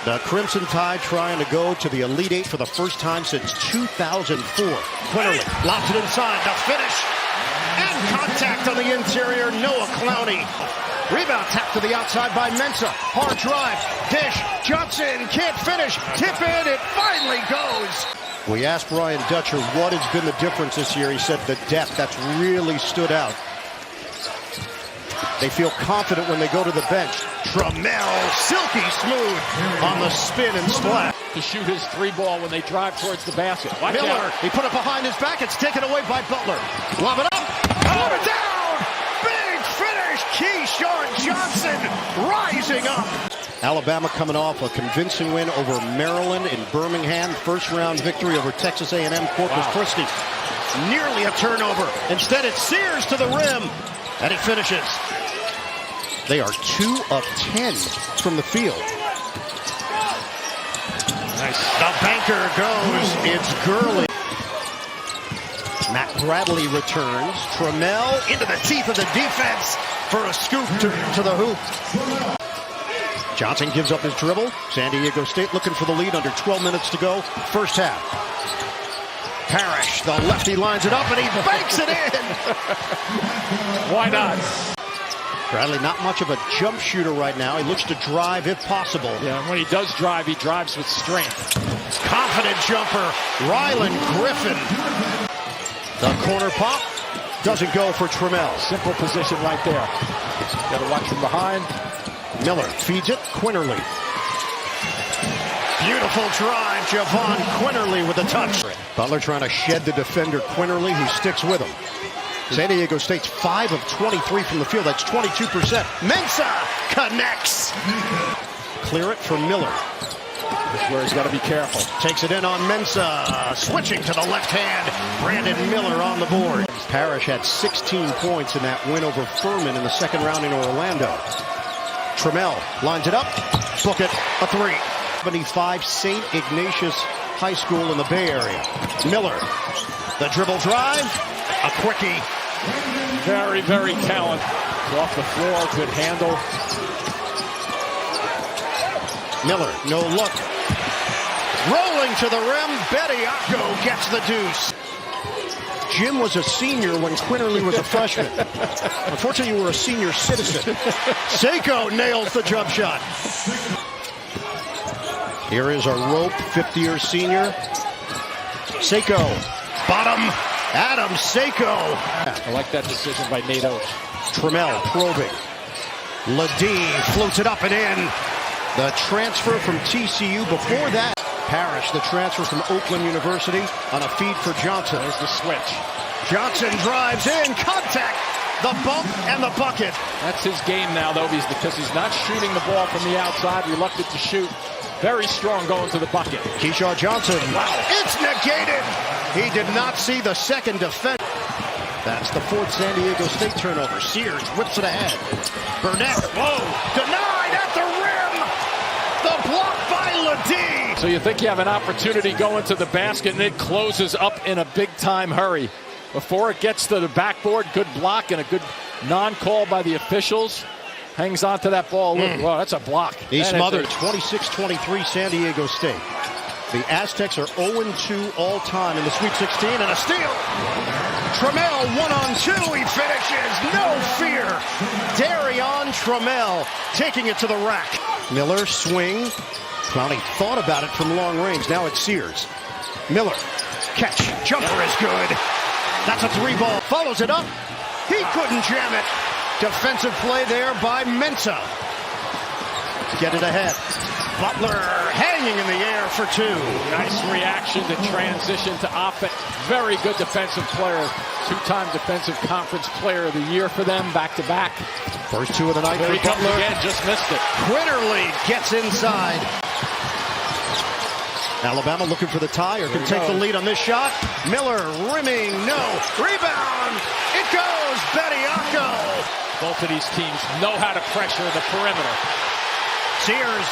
The Crimson Tide trying to go to the Elite Eight for the first time since 2004. Quinterly lobs it inside. The finish. And contact on the interior. Noah Clowney. Rebound tap to the outside by Mensah. Hard drive. Dish. Johnson can't finish. Tip in. It finally goes. We asked Brian Dutcher what has been the difference this year. He said the depth. That's really stood out. They feel confident when they go to the bench. Trammell, silky smooth on the spin and splash. To shoot his three ball when they drive towards the basket. Watch Miller, out. he put it behind his back. It's taken away by Butler. Lob it up. Put it down. Big finish. Keyshawn Johnson rising up. Alabama coming off a convincing win over Maryland in Birmingham. First round victory over Texas A&M Corpus Christi. Nearly a turnover. Instead, it's Sears to the rim. And he finishes. They are 2 of 10 from the field. Nice. The banker goes. It's Gurley. Matt Bradley returns. Trammell into the teeth of the defense for a scoop to the hoop. Johnson gives up his dribble. San Diego State looking for the lead under 12 minutes to go. First half. Parrish, the lefty lines it up and he banks it in. Why not? Bradley not much of a jump shooter right now. He looks to drive if possible. Yeah, when he does drive, he drives with strength. Confident jumper, Rylan Griffin. The corner pop doesn't go for Trammell. Simple position right there. Got to watch from behind. Miller feeds it, Quinterly. Beautiful drive, Javon Quinterly with a touch. Butler trying to shed the defender Quinterly, who sticks with him. San Diego State's 5 of 23 from the field. That's 22%. Mensah connects. Clear it for Miller. This is where he's got to be careful. Takes it in on Mensah. Switching to the left hand. Brandon Miller on the board. Parrish had 16 points in that win over Furman in the second round in Orlando. Trammell lines it up. Book it. A three. 75 St. Ignatius High School in the Bay Area. Miller. The dribble drive. A quickie. Very, very talented. Off the floor, good handle. Miller, no look. Rolling to the rim. Bediako gets the deuce. Jim was a senior when Quinterly was a freshman. Unfortunately, you were a senior citizen. Seiko nails the jump shot. Here is a rope, 50-year senior. Seiko, bottom. Adam Seiko. I like that decision by Nate Oates. Trammell probing. Ledee floats it up and in. The transfer from TCU. Before that, Parrish, the transfer from Oakland University, on a feed for Johnson. There's the switch. Johnson drives in. Contact. The bump and the bucket. That's his game now, though, because he's not shooting the ball from the outside. Reluctant to shoot. Very strong going to the bucket. Keyshawn Johnson. Wow. It's negated. He did not see the second defense. That's the 4th San Diego State turnover. Sears whips it ahead. Burnett. Whoa. Denied at the rim. The block by Ledee. So you think you have an opportunity going to the basket, and it closes up in a big-time hurry. Before it gets to the backboard, good block and a good non-call by the officials. Hangs on to that ball. Whoa, that's a block. He's smothered. 26-23 San Diego State. The Aztecs are 0-2 all-time in the Sweet 16, and a steal. Trammell 1-on-2. He finishes. No fear. Darion Trammell taking it to the rack. Miller swing. Clowney thought about it from long range. Now it's Sears. Miller. Catch. Jumper is good. That's a 3-ball. Follows it up. He couldn't jam it. Defensive play there by Mensah. Get it ahead. Butler hanging in the air for 2. Nice reaction to transition to offense. Very good defensive player. 2-time Defensive Conference Player of the Year for them, back-to-back. First 2 of the night There for he comes Butler. again, just missed it. Quinterly gets inside. Alabama looking for the tie or can take the lead on this shot. Miller rimming, no. Rebound. It goes. Bediako. Both of these teams know how to pressure the perimeter. Sears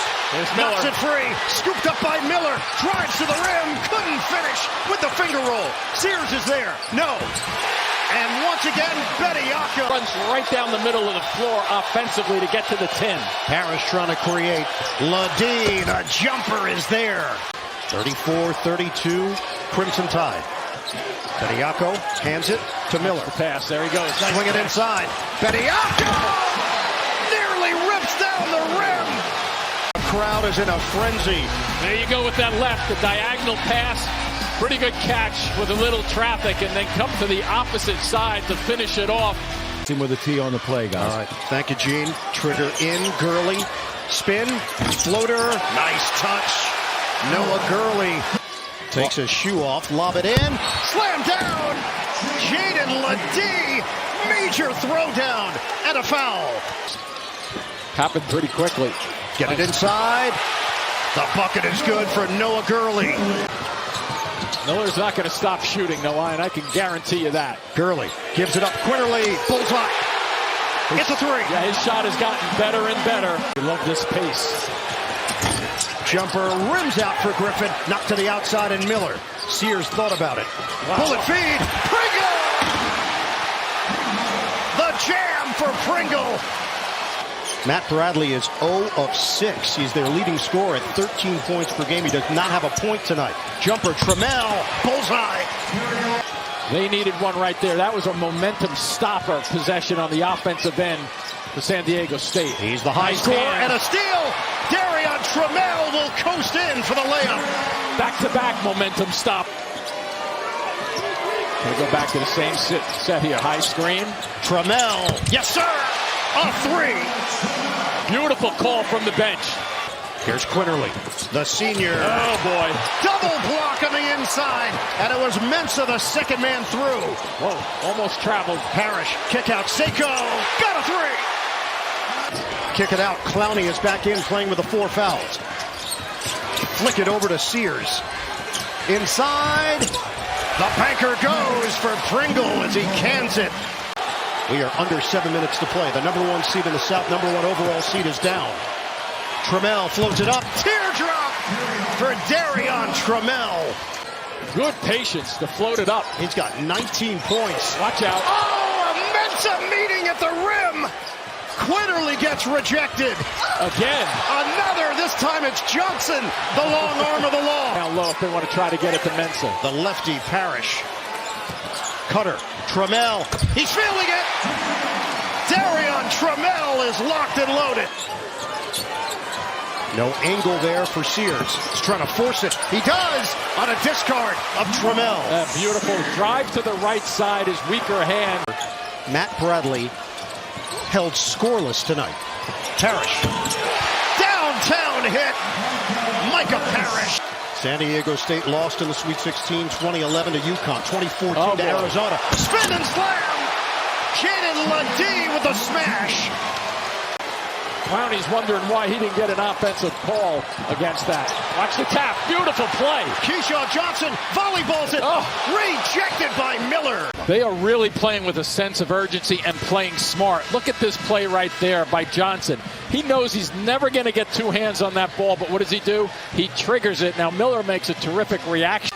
knocks it free. Scooped up by Miller. Drives to the rim. Couldn't finish with the finger roll. Sears is there. No. And once again, Bediako runs right down the middle of the floor offensively to get to the 10. Parrish trying to create. Ledee, the jumper is there. 34-32, Crimson Tide. Bediako hands it to Miller. The pass, there he goes. Swing it inside. Bediako nearly rips down the rim. The crowd is in a frenzy. There you go with that left, the diagonal pass. Pretty good catch with a little traffic, and then come to the opposite side to finish it off. Team with a T on the play, guys. All right, thank you, Gene. Trigger in, Gurley. Spin, floater, nice touch. Noah Gurley takes his shoe off, lob it in, slam down. Jaden Ledee, major throwdown and a foul. Happened pretty quickly. Get it inside. The bucket is good for Noah Gurley. Miller's not going to stop shooting, Noah, and I can guarantee you that. Gurley gives it up. Quinterly, bullseye. It's a three. Yeah, his shot has gotten better and better. I love this pace. Jumper rims out for Griffin. Knocked to the outside, and Miller. Sears thought about it. Wow. Bullet feed. Pringle! The jam for Pringle. Matt Bradley is 0 of 6. He's their leading scorer at 13 points per game. He does not have a point tonight. Jumper, Trammell, bullseye. They needed one right there. That was a momentum stopper possession on the offensive end for San Diego State. He's the high score and a steal. Darion Trammell will coast in for the layup. Back-to-back momentum stop. Gonna go back to the same set here. High screen. Trammell, yes sir. A three. Beautiful call from the bench. Here's Quinterly, the senior. Oh, boy. Double block on the inside, and it was Mensah, the second man through. Whoa, almost traveled. Parrish, kick out, Seiko, got a three. Kick it out, Clowney is back in playing with the 4 fouls. Flick it over to Sears. Inside, the banker goes for Pringle as he cans it. We are under 7 minutes to play. The number 1 seed in the South, number 1 overall seed is down. Trammell floats it up. Teardrop for Darion Trammell. Good patience to float it up. He's got 19 points. Watch out. Oh, a Mensah meeting at the rim. Quinterly gets rejected. Again. Another. This time it's Johnson, the long arm of the law. Down low if they want to try to get it to Mensah. The lefty, Parrish. Cutter. Trammell, he's feeling it. Darion Trammell is locked and loaded. No angle there for Sears. He's trying to force it. He does on a discard of Trammell. A beautiful drive to the right side, his weaker hand. Matt Bradley held scoreless tonight. Parrish. Downtown hit. Micah Parrish. San Diego State lost in the Sweet 16, 2011 to UConn, 2014 to Arizona. Spin and slam! Jaden Ledee with the smash. Clowney's wondering why he didn't get an offensive call against that. Watch the tap. Beautiful play. Keyshawn Johnson volleyballs it. Oh. Rejected by Miller. They are really playing with a sense of urgency and playing smart. Look at this play right there by Johnson. He knows he's never going to get 2 hands on that ball, but what does he do? He triggers it. Now Miller makes a terrific reaction.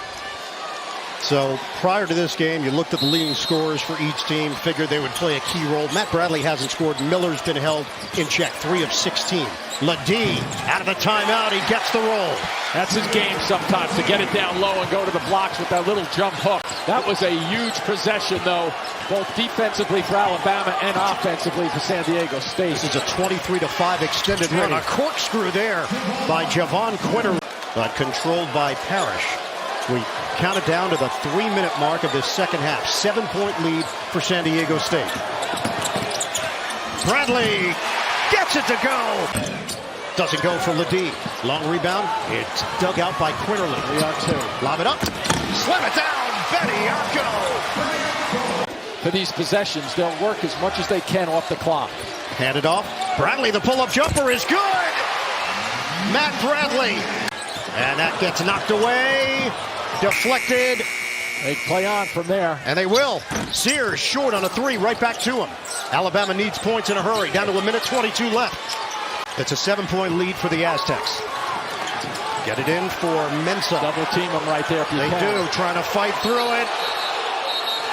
So prior to this game, you looked at the leading scorers for each team, figured they would play a key role. Matt Bradley hasn't scored. Miller's been held in check, 3 of 16. Ledee out of the timeout. He gets the roll. That's his game sometimes, to get it down low and go to the blocks with that little jump hook. That was a huge possession, though, both defensively for Alabama and offensively for San Diego State. This is a 23-5 extended run. A corkscrew there by Javon Quinterly, but controlled by Parrish. We count it down to the 3-minute mark of this second half. 7-point lead for San Diego State. Bradley gets it to go. Doesn't go for Ledee. Long rebound. It's dug out by Quinterly. 3-on-2. Lob it up. Slam it down. Bediako. For these possessions, they'll work as much as they can off the clock. Hand it off. Bradley, the pull-up jumper is good. Matt Bradley. And that gets knocked away. Deflected. They play on from there. And they will. Sears short on a 3, right back to him. Alabama needs points in a hurry. Down to 1:22 left. It's a 7-point lead for the Aztecs. Get it in for Mensah. Double team them right there if you can. They do, trying to fight through it.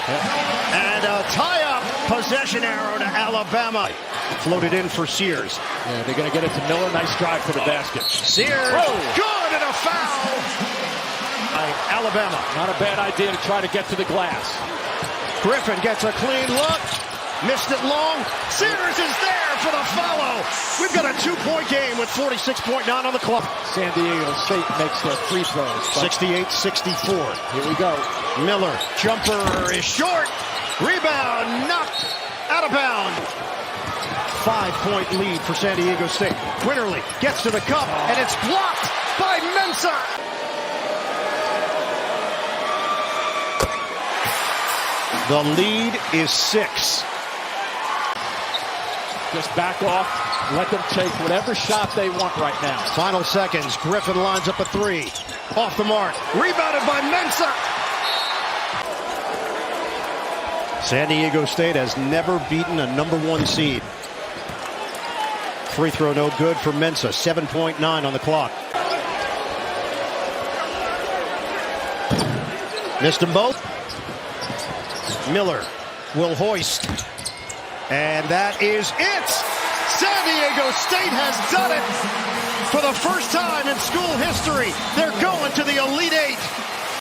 And a tie-up possession arrow to Alabama. Floated in for Sears. Yeah, they're going to get it to Miller. Nice drive for the basket. Sears, good, and a foul by Alabama. Not a bad idea to try to get to the glass. Griffin gets a clean look. Missed it long. Sears is there for the follow. We've got a 2-point game with 46.9 on the clock. San Diego State makes their free throws. 68-64. Here we go. Miller, jumper is short. Rebound, knocked out of bounds. 5-point lead for San Diego State. Winterly gets to the cup, and it's blocked by Mensah. The lead is 6. Just back off. Let them take whatever shot they want right now. Final seconds. Griffin lines up a 3. Off the mark. Rebounded by Mensah. San Diego State has never beaten a #1 seed. Free throw no good for Mensah. 7.9 on the clock. Missed them both. Miller will hoist. And that is it. San Diego State has done it. For the first time in school history, they're going to the Elite